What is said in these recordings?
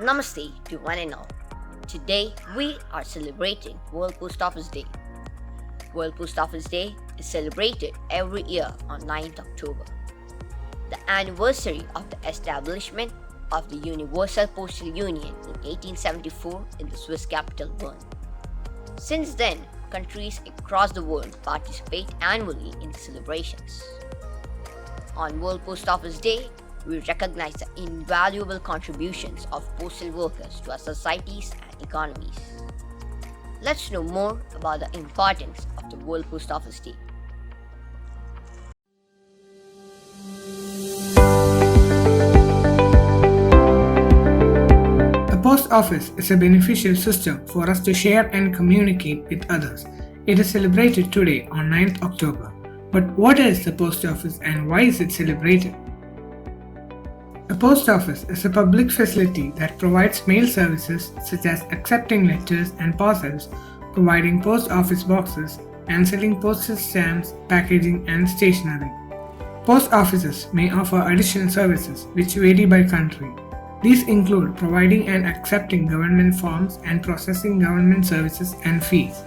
Namaste to one and all. Today we are celebrating World Post Office Day. World Post Office Day is celebrated every year on 9th October, the anniversary of the establishment of the Universal Postal Union in 1874 in the Swiss capital Bern. Since then, countries across the world participate annually in the celebrations. On World Post Office Day, we recognize the invaluable contributions of postal workers to our societies and economies. Let's know more about the importance of the World Post Office Day. The post office is a beneficial system for us to share and communicate with others. It is celebrated today on 9th October. But what is the post office and why is it celebrated? A post office is a public facility that provides mail services such as accepting letters and parcels, providing post office boxes, and selling postal stamps, packaging, and stationery. Post offices may offer additional services which vary by country. These include providing and accepting government forms and processing government services and fees.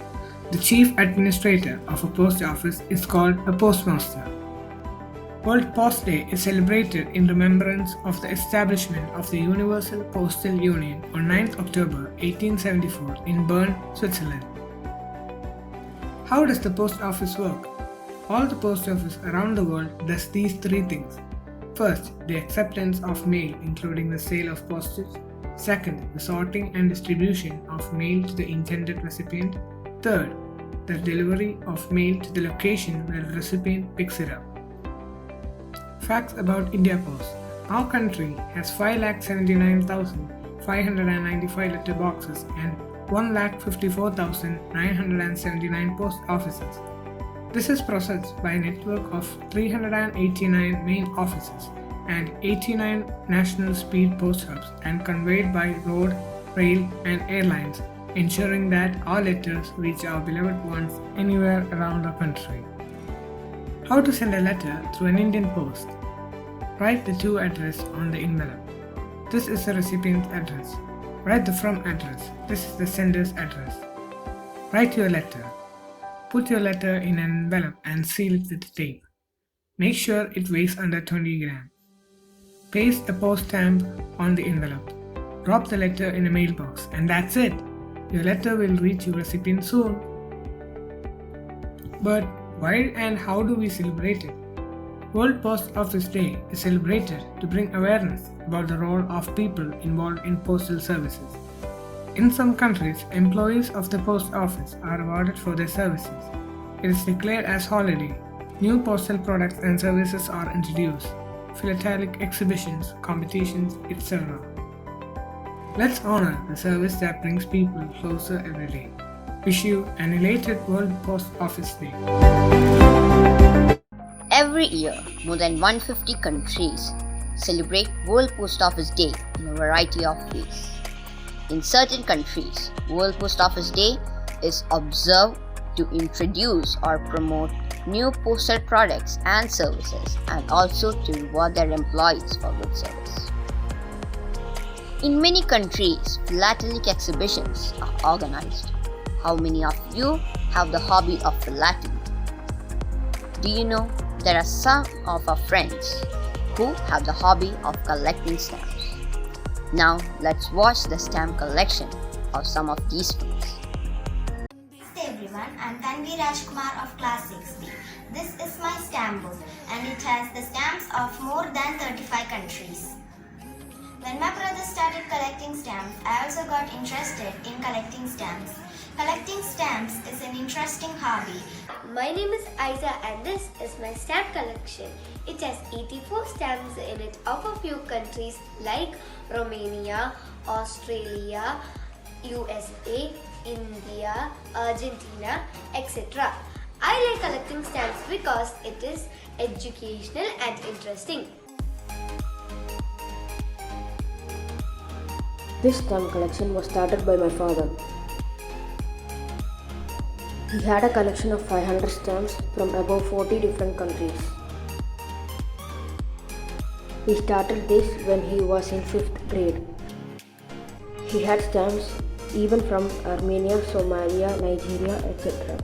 The chief administrator of a post office is called a postmaster. World Post Day is celebrated in remembrance of the establishment of the Universal Postal Union on 9th October 1874 in Bern, Switzerland. How does the post office work? All the post offices around the world does these three things. First, the acceptance of mail including the sale of postage. Second, the sorting and distribution of mail to the intended recipient. Third, the delivery of mail to the location where the recipient picks it up. Facts about India Post. Our country has 5,79,595 letter boxes and 1,54,979 post offices. This is processed by a network of 389 main offices and 89 national speed post hubs and conveyed by road, rail, and airlines, ensuring that our letters reach our beloved ones anywhere around the country. How to send a letter through an Indian post? Write the to address on the envelope. This is the recipient's address. Write the from address. This is the sender's address. Write your letter. Put your letter in an envelope and seal it with tape. Make sure it weighs under 20 grams. Paste a post stamp on the envelope. Drop the letter in a mailbox and that's it. Your letter will reach your recipient soon. But why and how do we celebrate it? World Post Office Day is celebrated to bring awareness about the role of people involved in postal services. In some countries, employees of the post office are rewarded for their services. It is declared as holiday. New postal products and services are introduced. Philatelic exhibitions, competitions, etc. Let's honor the service that brings people closer every day. Wish you an elated World Post Office Day. Every year, more than 150 countries celebrate World Post Office Day in a variety of ways. In certain countries, World Post Office Day is observed to introduce or promote new postal products and services and also to reward their employees for good service. In many countries, philatelic exhibitions are organized. How many of you have the hobby of philately? Do you know there are some of our friends who have the hobby of collecting stamps? Now let's watch the stamp collection of some of these friends. Namaste everyone, I'm Tanvi Rajkumar of Class 6B. This is my stamp book and it has the stamps of more than 35 countries. When my brother started collecting stamps, I also got interested in collecting stamps. Collecting stamps is an interesting hobby. My name is Aiza and this is my stamp collection. It has 84 stamps in it of a few countries like Romania, Australia, USA, India, Argentina, etc. I like collecting stamps because it is educational and interesting. This stamp collection was started by my father. He had a collection of 500 stamps from above 40 different countries. He started this when he was in 5th grade. He had stamps even from Armenia, Somalia, Nigeria, etc.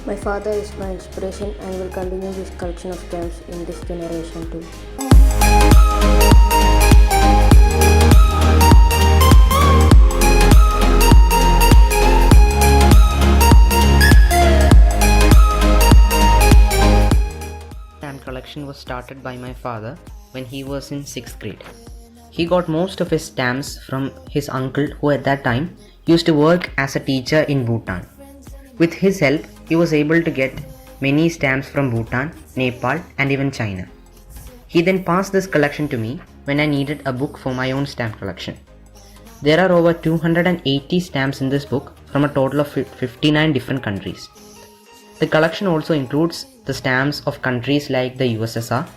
My father is my inspiration and will continue this collection of stamps in this generation too. Stamp collection was started by my father when he was in 6th grade. He got most of his stamps from his uncle, who at that time used to work as a teacher in Bhutan. With his help, he was able to get many stamps from Bhutan, Nepal, and even China. He then passed this collection to me when I needed a book for my own stamp collection. There are over 280 stamps in this book from a total of 59 different countries. The collection also includes the stamps of countries like the USSR,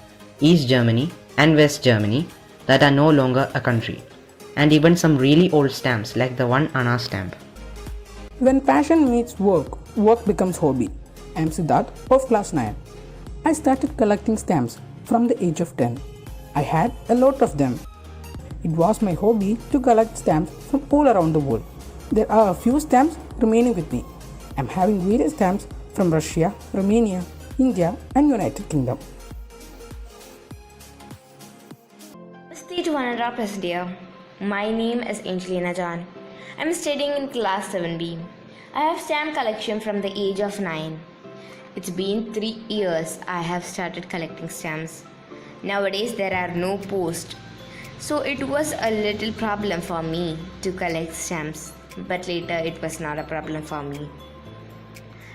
East Germany, and West Germany that are no longer a country, and even some really old stamps like the one Anna stamp. When passion meets work, work becomes hobby. I am Siddharth of class 9. I started collecting stamps from the age of 10. I had a lot of them. It was my hobby to collect stamps from all around the world. There are a few stamps remaining with me. I am having various stamps from Russia, Romania, India, and United Kingdom. Namaste to one and all present here. My name is Angelina John. I am studying in class 7B. I have stamp collection from the age of 9. It's been 3 years I have started collecting stamps. Nowadays there are no posts, so it was a little problem for me to collect stamps, but later it was not a problem for me.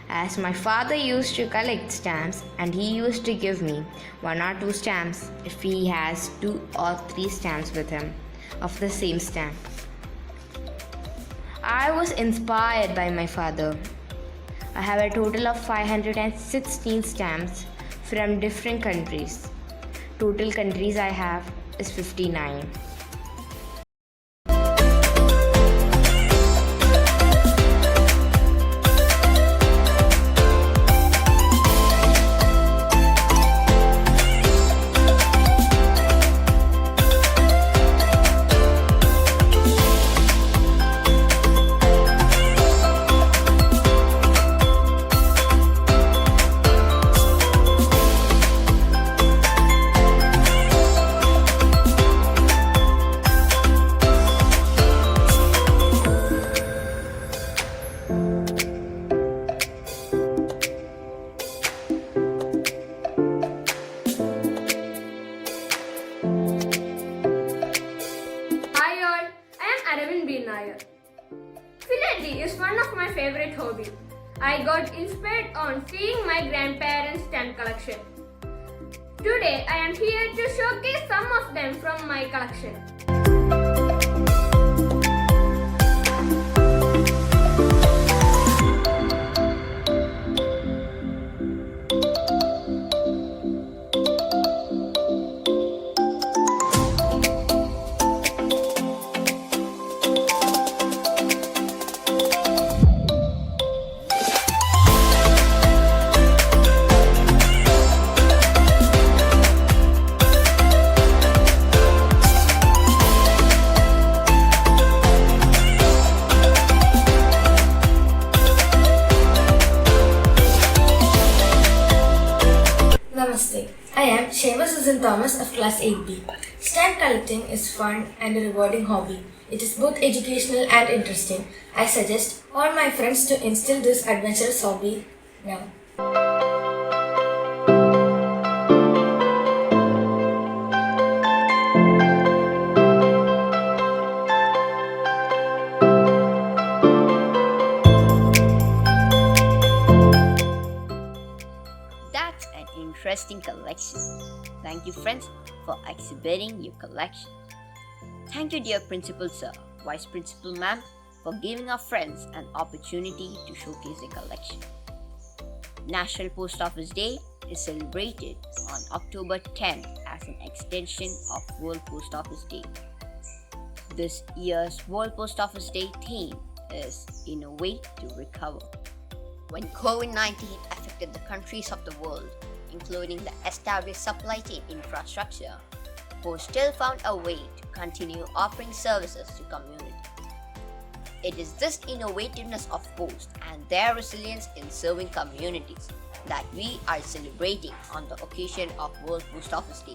As my father used to collect stamps and he used to give me 1 or 2 stamps if he has 2 or 3 stamps with him of the same stamp. I was inspired by my father. I have a total of 516 stamps from different countries. Total countries I have is 59. Philately is one of my favorite hobbies. I got inspired on seeing my grandparents' stamp collection. Today I am here to showcase some of them from my collection. Namaste. I am Sheva Susan Thomas of class 8B. Stamp collecting is fun and a rewarding hobby. It is both educational and interesting. I suggest all my friends to instill this adventurous hobby now. That's an interesting collection. Thank you, friends, for exhibiting your collection. Thank you, dear Principal Sir, Vice Principal Ma'am, for giving our friends an opportunity to showcase their collection. National Post Office Day is celebrated on October 10th as an extension of World Post Office Day. This year's World Post Office Day theme is Innovate to Recover. When COVID-19 affected the countries of the world, including the established supply chain infrastructure, Post still found a way to continue offering services to community. It is this innovativeness of Post and their resilience in serving communities that we are celebrating on the occasion of World Post Office Day.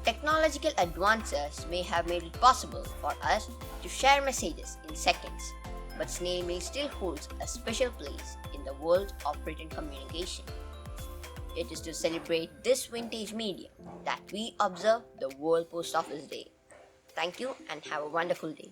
Technological advances may have made it possible for us to share messages in seconds, but snail mail still holds a special place in the world of written communication. It is to celebrate this vintage medium that we observe the World Post Office Day. Thank you and have a wonderful day.